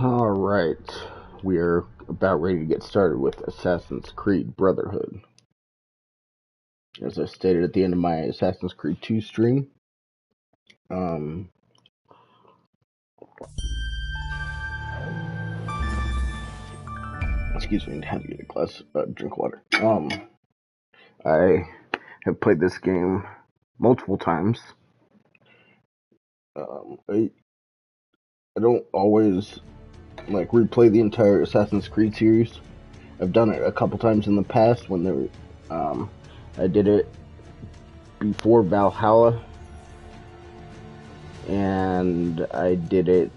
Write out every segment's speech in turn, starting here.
Alright, we are about ready to get started with Assassin's Creed Brotherhood. As I stated at the end of my Assassin's Creed 2 stream, um, excuse me, I had to get a glass drink water. I have played this game multiple times. I don't always replay the entire Assassin's Creed series. I've done it a couple times in the past when I did it before Valhalla, and I did it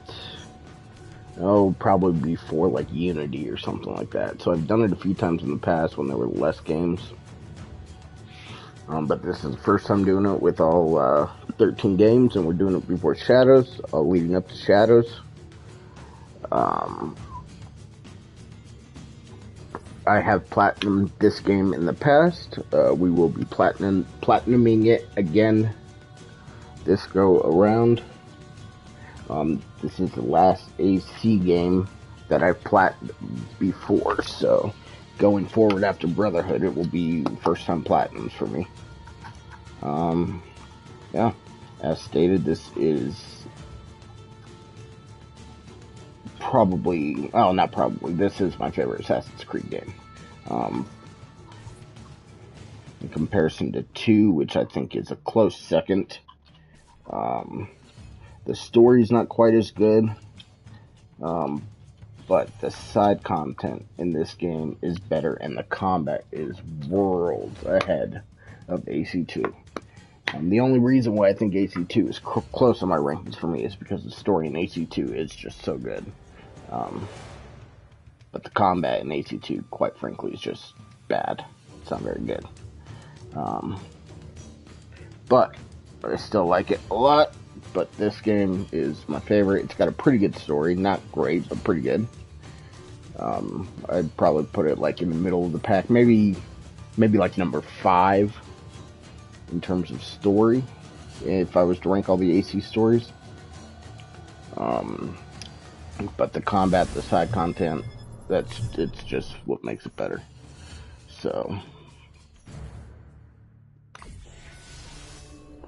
probably before Unity or something like that. So I've done it a few times in the past when there were less games. But this is the first time doing it with all 13 games, and we're doing it before Shadows, leading up to Shadows. I have platinumed this game in the past. We will be platinuming it again this go around. This is the last AC game that I've platinumed before, so going forward after Brotherhood, it will be first time platinums for me. Yeah, as stated, this is this is my favorite Assassin's Creed game. In comparison to 2, which I think is a close second. The story's not quite as good, but the side content in this game is better, and the combat is worlds ahead of AC2. The only reason why I think AC2 is close on my rankings for me is because the story in AC2 is just so good. But the combat in AC2, quite frankly, is just bad. It's not very good. But I still like it a lot. But this game is my favorite. It's got a pretty good story. Not great, but pretty good. I'd probably put it in the middle of the pack. Maybe number 5 in terms of story, if I was to rank all the AC stories. But the combat, the side content, it's just what makes it better. So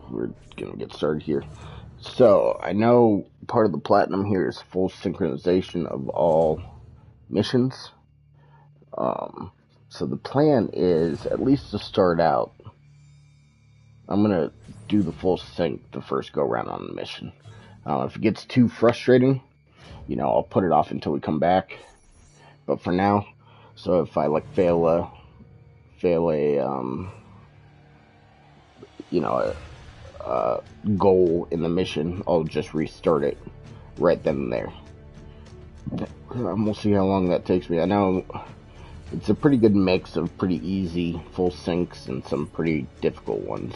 we're gonna get started here. So I know part of the platinum here is full synchronization of all missions. So the plan is, at least to start out, I'm gonna do the full sync the first go around on the mission. If it gets too frustrating, I'll put it off until we come back. But for now, so if I fail a goal in the mission, I'll just restart it right then and there. We'll see how long that takes me. I know it's a pretty good mix of pretty easy full syncs and some pretty difficult ones.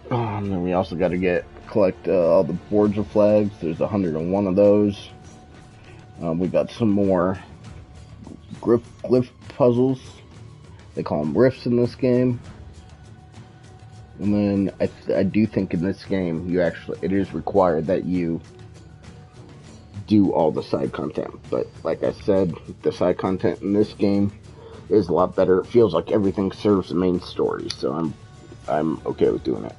And then we also got to collect all the boards of flags. There's 101 of those. We got some more glyph puzzles. They call them rifts in this game. And then I do think in this game it is required that you do all the side content. But like I said, the side content in this game is a lot better. It feels like everything serves the main story, so I'm okay with doing it.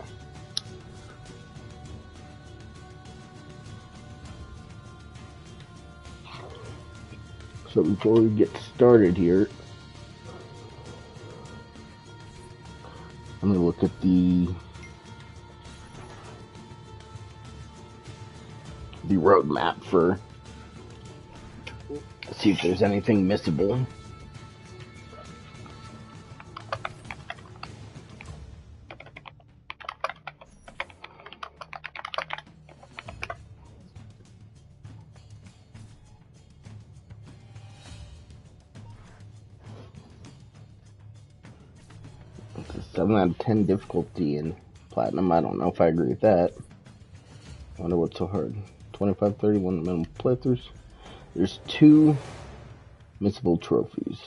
So before we get started here, I'm going to look at the roadmap for see if there's anything missable. It's a 7 out of 10 difficulty in platinum. I don't know if I agree with that. I wonder what's so hard. 25, 31 minimum playthroughs. There's 2 missable trophies.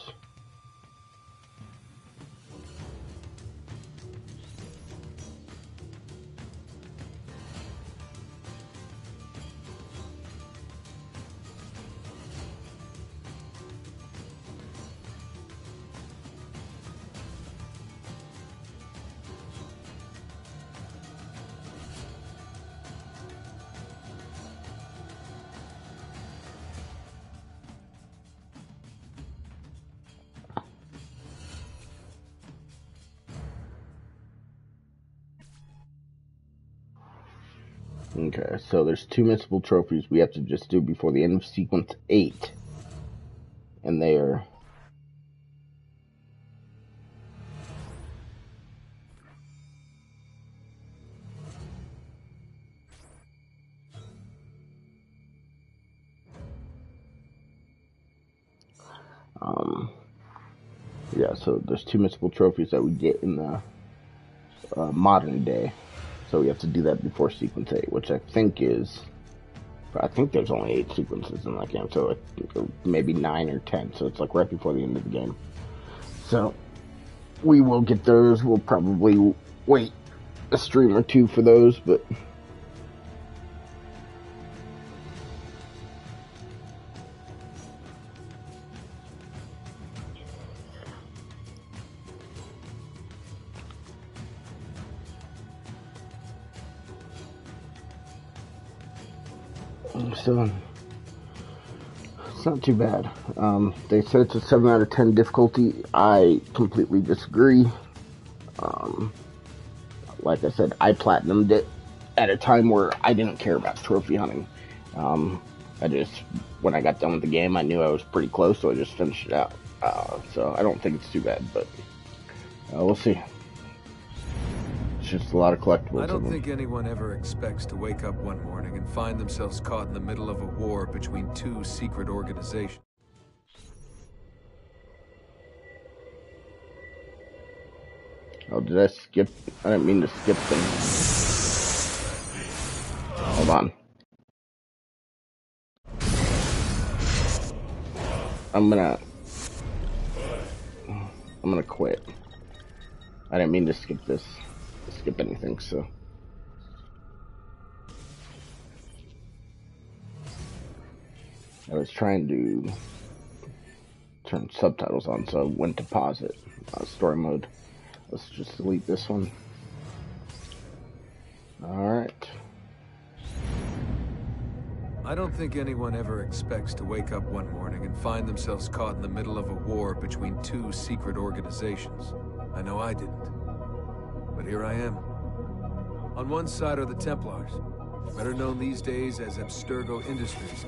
Okay, so there's 2 missable trophies we have to just do before the end of sequence 8. And they are... yeah, so there's 2 missable trophies that we get in the modern day. So we have to do that before sequence 8, which I think there's only 8 sequences in that game, so maybe 9 or 10, so it's like right before the end of the game. So we will get those. We'll probably wait a stream or 2 for those, but... So, it's not too bad. They said it's a 7 out of 10 difficulty. I completely disagree. Like I said, I platinumed it at a time where I didn't care about trophy hunting. When I got done with the game, I knew I was pretty close, so I just finished it out. So I don't think it's too bad, but we'll see. It's just a lot of collectibles. I don't think anyone ever expects to wake up one morning and find themselves caught in the middle of a war between 2 secret organizations. Oh, did I skip? I didn't mean to skip things. Hold on. I'm gonna quit. I didn't mean to skip anything, so. I was trying to turn subtitles on, so I went to pause it. Story mode. Let's just delete this one. Alright. I don't think anyone ever expects to wake up one morning and find themselves caught in the middle of a war between 2 secret organizations. I know I didn't. But here I am. On one side are the Templars, better known these days as Abstergo Industries.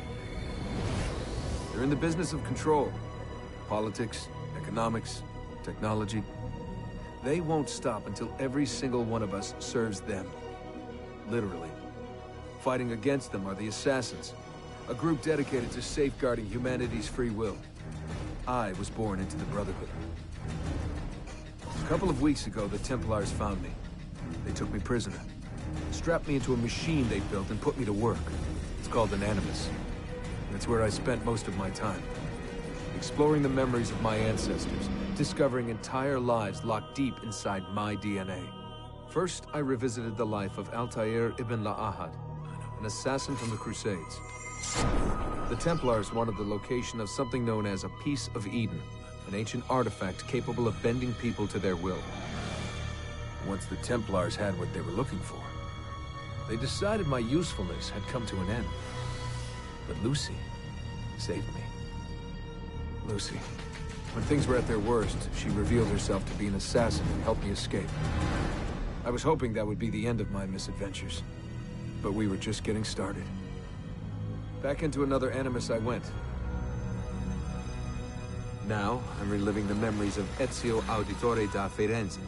They're in the business of control. Politics, economics, technology. They won't stop until every single one of us serves them. Literally. Fighting against them are the Assassins, a group dedicated to safeguarding humanity's free will. I was born into the Brotherhood. A couple of weeks ago, the Templars found me. They took me prisoner, strapped me into a machine they built and put me to work. It's called an Animus. That's where I spent most of my time. Exploring the memories of my ancestors, discovering entire lives locked deep inside my DNA. First, I revisited the life of Altair ibn La'ahad, an assassin from the Crusades. The Templars wanted the location of something known as a Piece of Eden, an ancient artifact capable of bending people to their will. Once the Templars had what they were looking for, they decided my usefulness had come to an end. But Lucy saved me. Lucy. When things were at their worst, she revealed herself to be an assassin and helped me escape. I was hoping that would be the end of my misadventures, but we were just getting started. Back into another Animus I went. Now, I'm reliving the memories of Ezio Auditore da Firenze,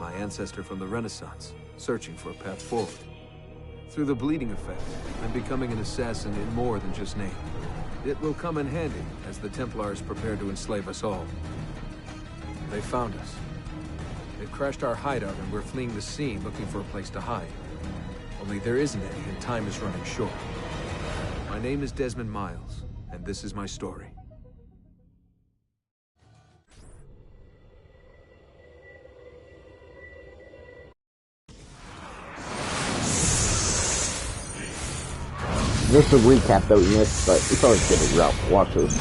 my ancestor from the Renaissance, searching for a path forward. Through the bleeding effect, I'm becoming an assassin in more than just name. It will come in handy as the Templars prepare to enslave us all. They found us. They've crashed our hideout and we're fleeing the scene looking for a place to hide. Only there isn't any and time is running short. My name is Desmond Miles, and this is my story. Just a recap that we missed, but it's always good to watch those.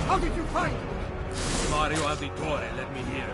How did you find him? Mario Auditore, let me hear.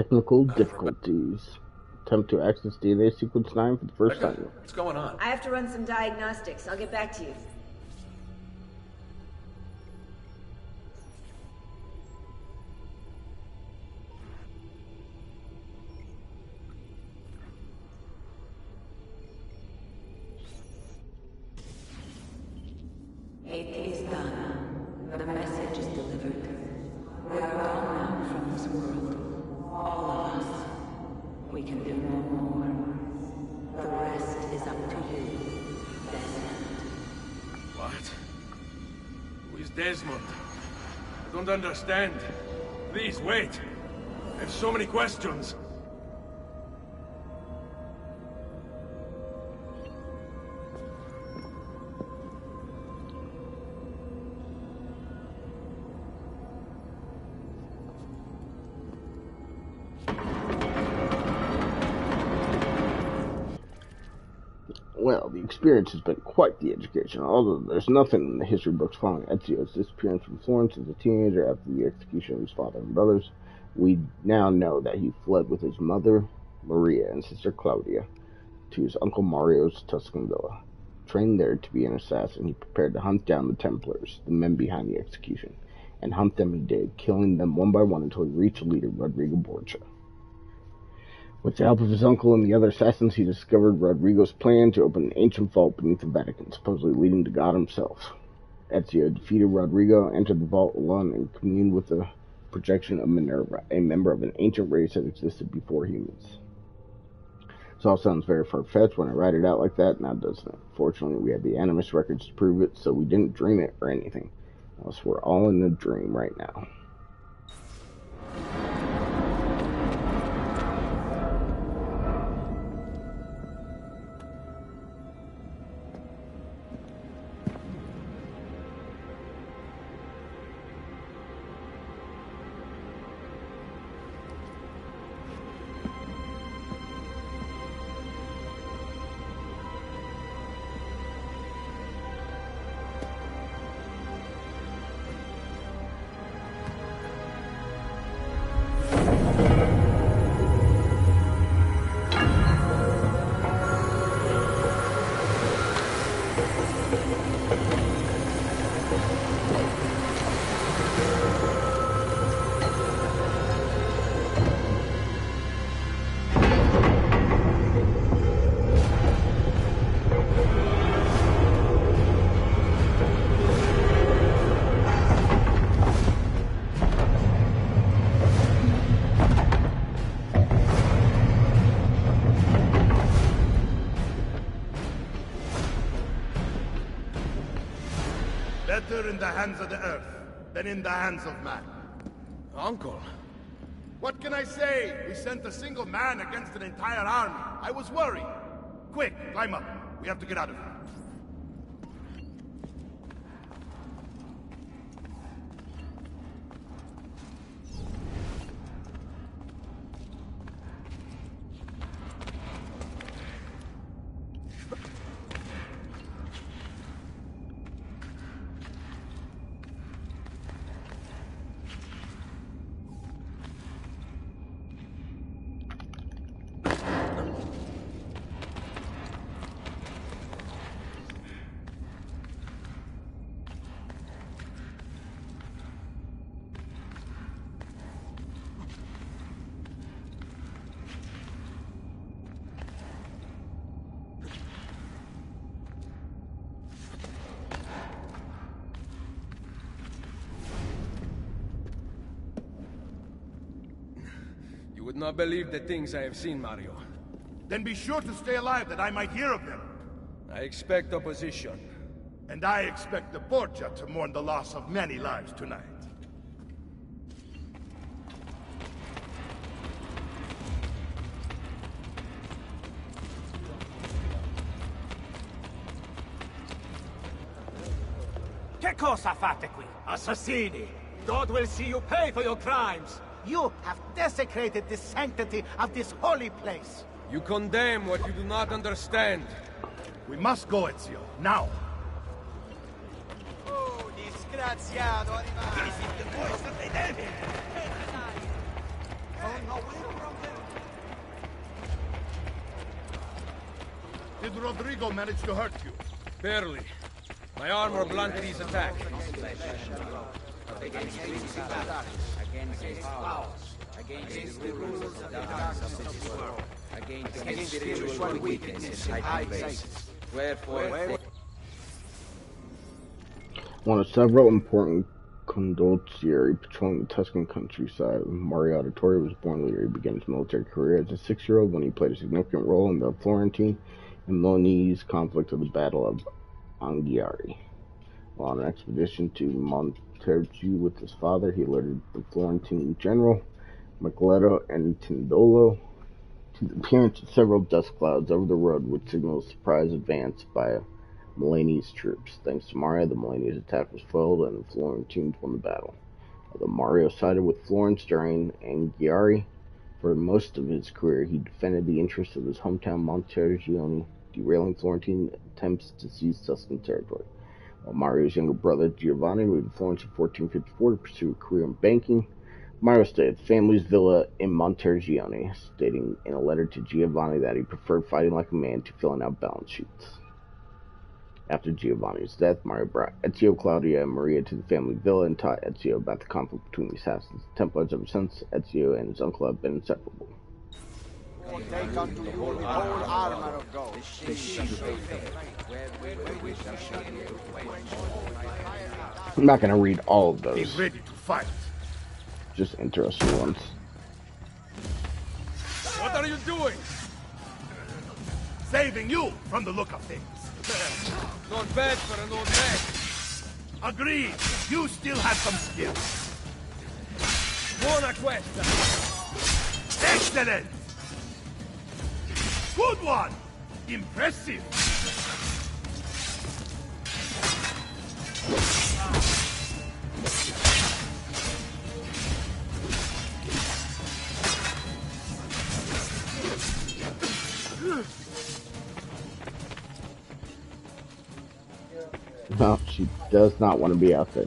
Technical difficulties. Attempt to access DNA sequence 9 for the first time. What's going on? I have to run some diagnostics. I'll get back to you. It is done. The message is delivered. We are gone now from this world. All of us. We can do no more. The rest is up to you, Desmond. What? Who is Desmond? I don't understand. Please, wait. I have so many questions. Well, the experience has been quite the education, although there's nothing in the history books following Ezio's disappearance from Florence as a teenager after the execution of his father and brothers. We now know that he fled with his mother, Maria, and sister Claudia to his uncle Mario's Tuscan villa. Trained there to be an assassin, he prepared to hunt down the Templars, the men behind the execution, and hunt them he did, killing them one by one until he reached the leader, Rodrigo Borgia. With the help of his uncle and the other assassins, he discovered Rodrigo's plan to open an ancient vault beneath the Vatican, supposedly leading to God himself. Ezio defeated Rodrigo, entered the vault alone, and communed with the projection of Minerva, a member of an ancient race that existed before humans. This all sounds very far-fetched when I write it out like that, now doesn't it? Fortunately, we have the Animus records to prove it, so we didn't dream it or anything. Else we're all in a dream right now. Better in the hands of the earth than in the hands of man. Uncle? What can I say? We sent a single man against an entire army. I was worried. Quick, climb up. We have to get out of here. You would not believe the things I have seen, Mario. Then be sure to stay alive that I might hear of them. I expect opposition. And I expect the Borgia to mourn the loss of many lives tonight. Che cosa fate qui? Assassini! God will see you pay for your crimes! You have desecrated the sanctity of this holy place! You condemn what you do not understand. We must go, Ezio, now! Oh, disgraziato arrivato! Did Rodrigo manage to hurt you? Barely. My armor blunted his attack. Against the rules of the darkness of this world. Against spiritual weakness in high places. Wherefore... One of several important condottieri patrolling the Tuscan countryside, Mario Auditore was born later. He began his military career as a 6-year-old when he played a significant role in the Florentine and Milanese conflict of the Battle of Anghiari. While on an expedition to Montergiu with his father, he alerted the Florentine general, Micheletto and Tindolo, to the appearance of several dust clouds over the road which signaled a surprise advance by Milanese troops. Thanks to Mario, the Milanese attack was foiled and the Florentines won the battle. Although Mario sided with Florence during Anghiari, for most of his career he defended the interests of his hometown Montergione, derailing Florentine attempts to seize Tuscan territory. While Mario's younger brother Giovanni moved to Florence in 1454 to pursue a career in banking, Mario stayed at the family's villa in Montergione, stating in a letter to Giovanni that he preferred fighting like a man to filling out balance sheets. After Giovanni's death, Mario brought Ezio, Claudia, and Maria to the family villa and taught Ezio about the conflict between the assassins and Templars. Ever since, Ezio and his uncle have been inseparable. Take unto you the whole armor of gold. I'm not going to read all of Be those, ready to fight. just interesting ones. What are you doing? Saving you from the look of things. Not bad for an old man. Agreed. You still have some skill. Buona questa. Excellent. Good one. Impressive. No, she does not want to be out there.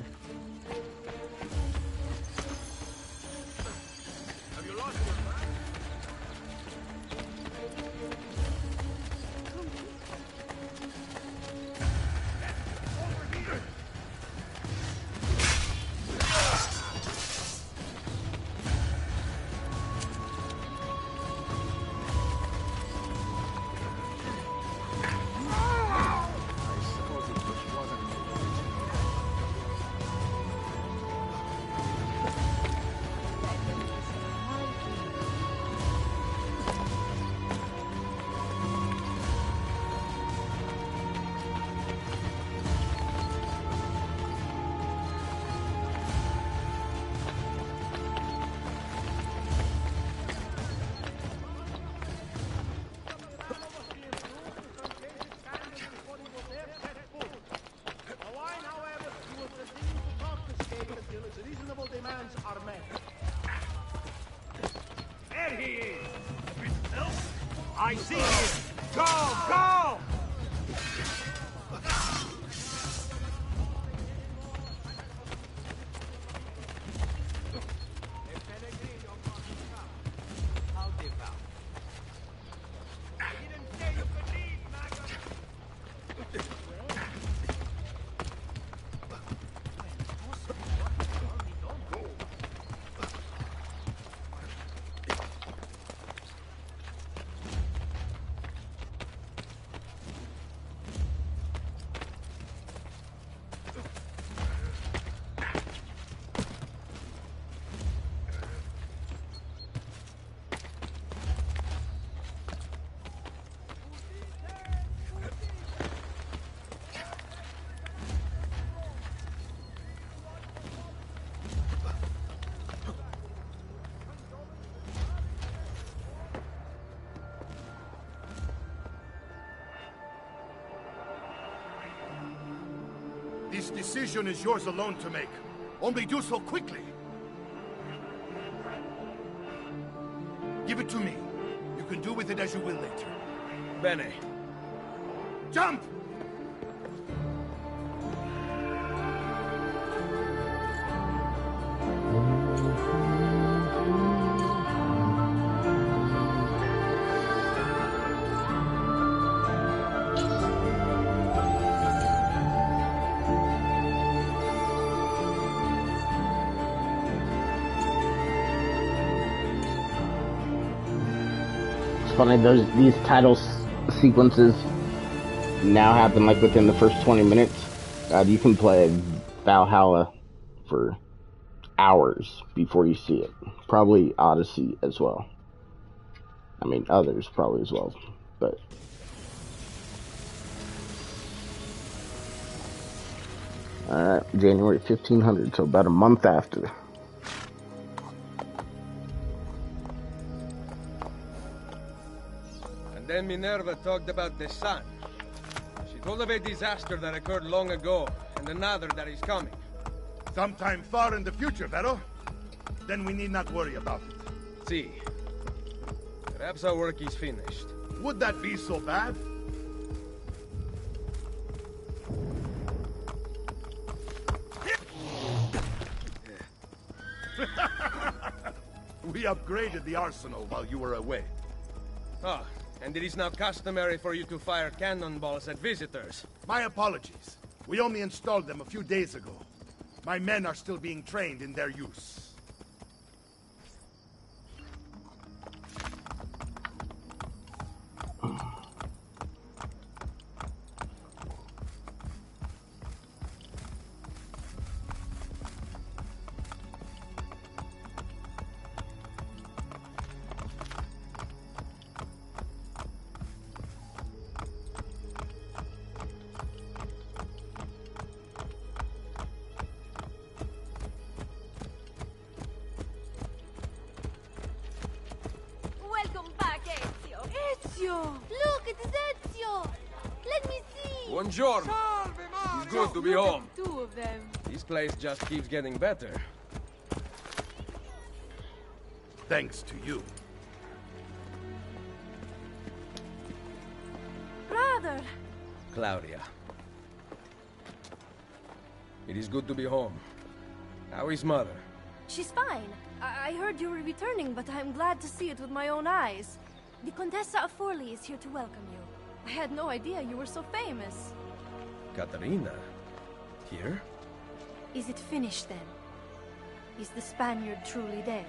There he is! I see him! Go! Go! This decision is yours alone to make. Only do so quickly. Give it to me. You can do with it as you will later. Bene. Jump! funny. These title sequences now happen like within the first 20 minutes. You can play Valhalla for hours before you see it. Probably Odyssey as well. I mean, others probably as well, but. Alright, January 1500, so about a month after. And then Minerva talked about the sun. She told of a disaster that occurred long ago, and another that is coming. Sometime far in the future, Vero? Then we need not worry about it. See. Perhaps our work is finished. Would that be so bad? We upgraded the arsenal while you were away. Ah, and it is now customary for you to fire cannonballs at visitors. My apologies. We only installed them a few days ago. My men are still being trained in their use. Look, it is Ezio! Let me see! Buongiorno! It's good to be home. Two of them. This place just keeps getting better. Thanks to you. Brother! Claudia. It is good to be home. How is Mother? She's fine. I heard you were returning, but I'm glad to see it with my own eyes. The Contessa of Forlì is here to welcome you. I had no idea you were so famous. Caterina? Here? Is it finished then? Is the Spaniard truly dead?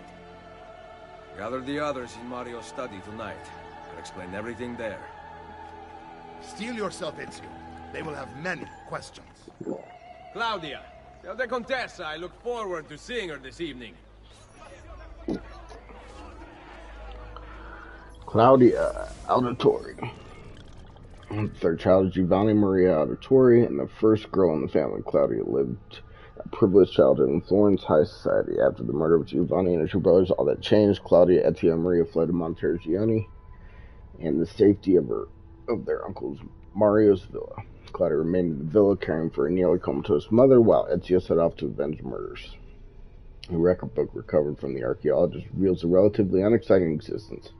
Gather the others in Mario's study tonight. I'll explain everything there. Steel yourself, Ezio. They will have many questions. Claudia, tell the Contessa I look forward to seeing her this evening. Claudia Auditore. The third child is Giovanni Maria Auditore, and the first girl in the family. Claudia lived a privileged childhood in Florence high society. After the murder of Giovanni and his two brothers, all that changed. Claudia, Ezio, and Maria fled to Montergioni and the safety of their uncle's Mario's villa. Claudia remained in the villa, caring for a nearly comatose mother, while Ezio set off to avenge murders. A record book recovered from the archaeologist reveals a relatively unexciting existence.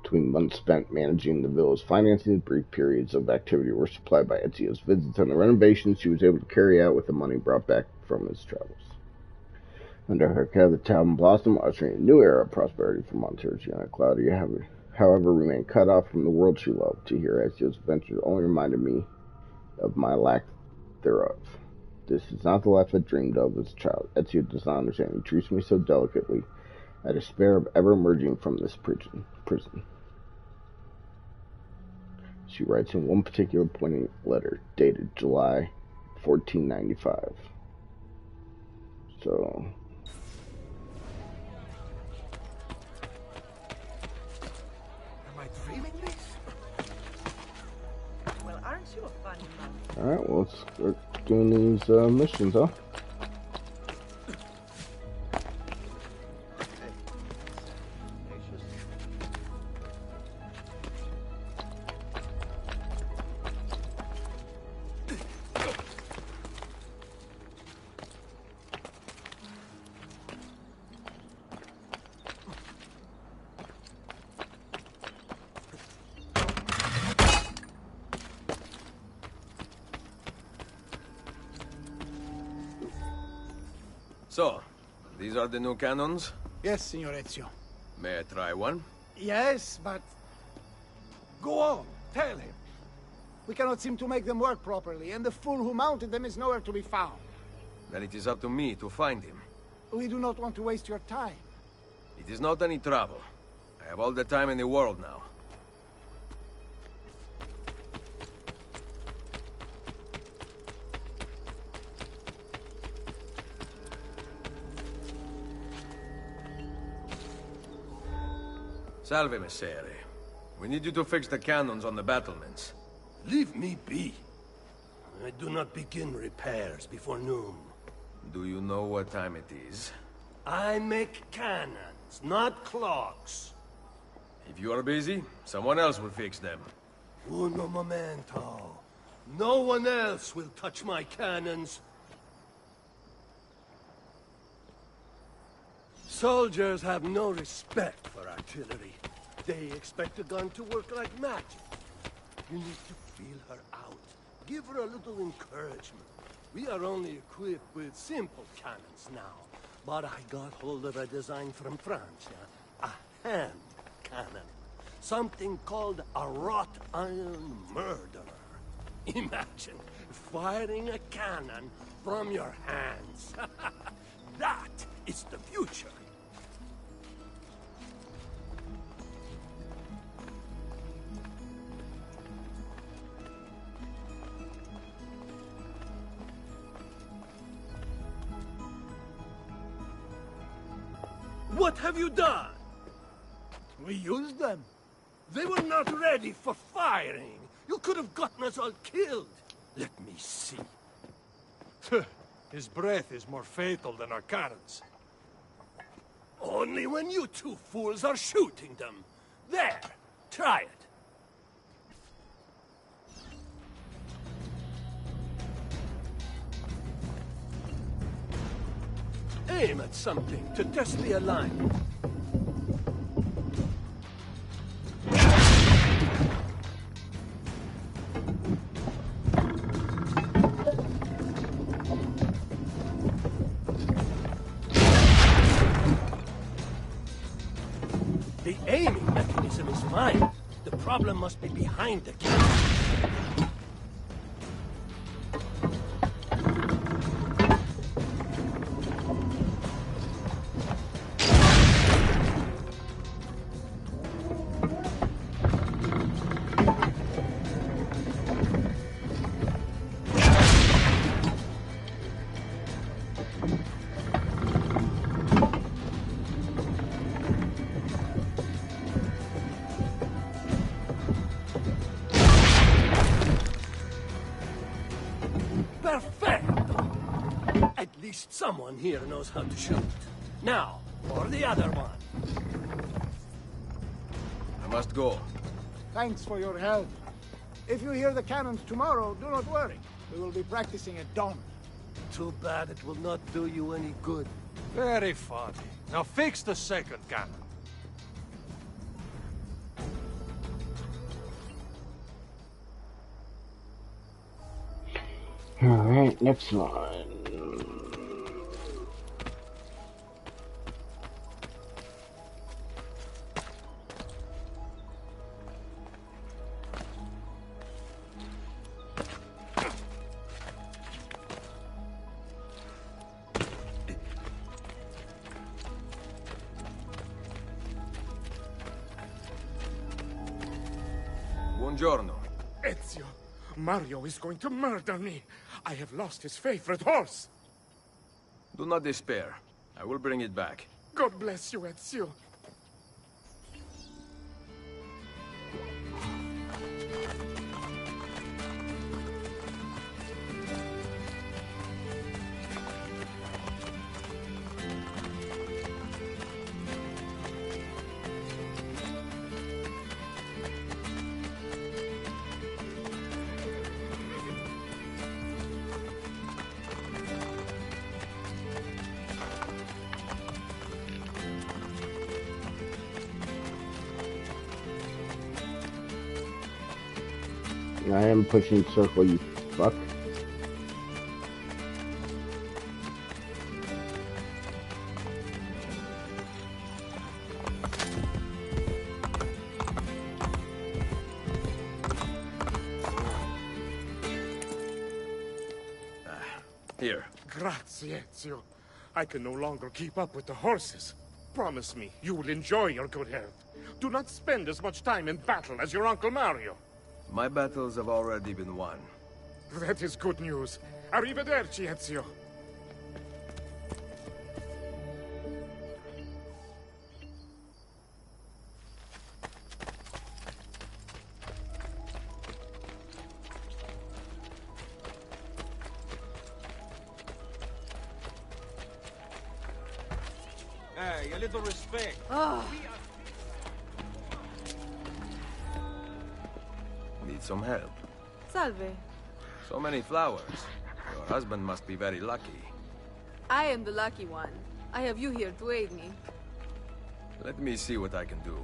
Between months spent managing the villa's finances, brief periods of activity were supplied by Ezio's visits and the renovations she was able to carry out with the money brought back from his travels. Under her care, the town blossomed, ushering a new era of prosperity for Montergioni. Claudia, however, remained cut off from the world she loved. To hear Ezio's adventures only reminded me of my lack thereof. This is not the life I dreamed of as a child. Ezio does not understand. He treats me so delicately. I despair of ever emerging from this prison. She writes in one particular poignant letter, dated July 1495. So... Am I dreaming this? Well, aren't you a funny man? Alright, well, let's start doing these missions, huh? So, these are the new cannons? Yes, Signor Ezio. May I try one? Yes, but... Go on, tell him. We cannot seem to make them work properly, and the fool who mounted them is nowhere to be found. Then it is up to me to find him. We do not want to waste your time. It is not any trouble. I have all the time in the world now. Salve, Messere. We need you to fix the cannons on the battlements. Leave me be. I do not begin repairs before noon. Do you know what time it is? I make cannons, not clocks. If you are busy, someone else will fix them. Uno momento. No one else will touch my cannons. Soldiers have no respect for artillery. They expect a gun to work like magic. You need to feel her out. Give her a little encouragement. We are only equipped with simple cannons now. But I got hold of a design from France, a hand cannon. Something called a wrought iron murderer. Imagine firing a cannon from your hands. That is the future. What have you done? We used them. They were not ready for firing. You could have gotten us all killed. Let me see. His breath is more fatal than our cannons. Only when you two fools are shooting them. There, try it. Aim at something to test the alignment. The aiming mechanism is fine. The problem must be behind the cannon. Perfecto! At least someone here knows how to shoot. Now, for the other one. I must go. Thanks for your help. If you hear the cannons tomorrow, do not worry. We will be practicing at dawn. Too bad it will not do you any good. Very funny. Now fix the second cannon. Alright, next one. Buongiorno. Ezio, Mario is going to murder me. I have lost his favorite horse. Do not despair. I will bring it back. God bless you, Ezio. I am pushing circle, you fuck. Here. Grazie, Ezio. I can no longer keep up with the horses. Promise me you will enjoy your good health. Do not spend as much time in battle as your Uncle Mario. My battles have already been won. That is good news. Arrivederci, Ezio. way, a little respect. Oh, Need some help. Salve. So many flowers. Your husband must be very lucky. I am the lucky one. I have you here to aid me. Let me see what I can do.